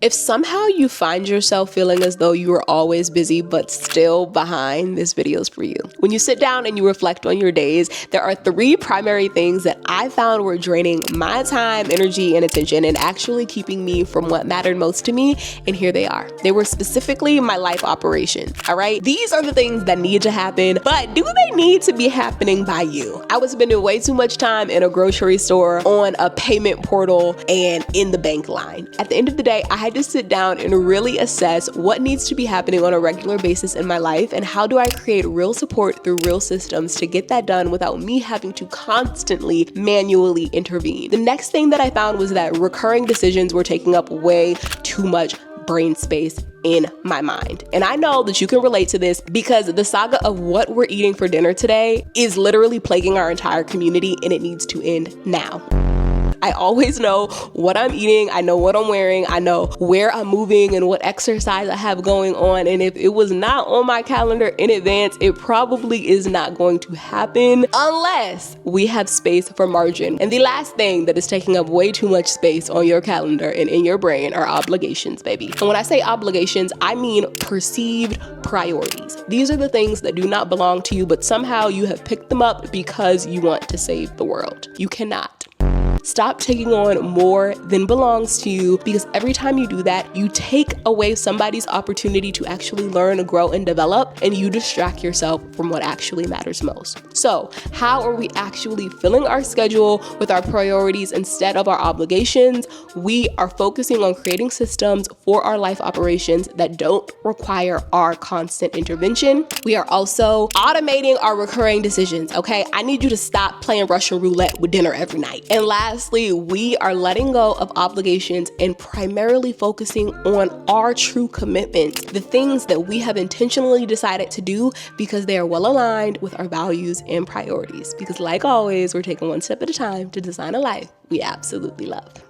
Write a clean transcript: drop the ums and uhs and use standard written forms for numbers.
If somehow you find yourself feeling as though you are always busy but still behind, this video is for you. When you sit down and you reflect on your days, there are 3 primary things that I found were draining my time, energy, and attention and actually keeping me from what mattered most to me, and here they are. They were specifically my life operations, all right? These are the things that need to happen, but do they need to be happening by you? I was spending way too much time in a grocery store, on a payment portal, and in the bank line. At the end of the day, I had to sit down and really assess what needs to be happening on a regular basis in my life and how do I create real support through real systems to get that done without me having to constantly manually intervene. The next thing that I found was that recurring decisions were taking up way too much brain space in my mind. And I know that you can relate to this because the saga of what we're eating for dinner today is literally plaguing our entire community, and it needs to end now. I always know what I'm eating, I know what I'm wearing, I know where I'm moving and what exercise I have going on, and if it was not on my calendar in advance, it probably is not going to happen unless we have space for margin. And the last thing that is taking up way too much space on your calendar and in your brain are obligations, baby. And when I say obligations, I mean perceived priorities. These are the things that do not belong to you, but somehow you have picked them up because you want to save the world. You cannot. Stop taking on more than belongs to you, because every time you do that, you take away somebody's opportunity to actually learn, grow, and develop, and you distract yourself from what actually matters most. So, how are we actually filling our schedule with our priorities instead of our obligations? We are focusing on creating systems for our life operations that don't require our constant intervention. We are also automating our recurring decisions, okay? I need you to stop playing Russian roulette with dinner every night. And lastly, we are letting go of obligations and primarily focusing on our true commitments, the things that we have intentionally decided to do because they are well aligned with our values and priorities. Because like always, we're taking one step at a time to design a life we absolutely love.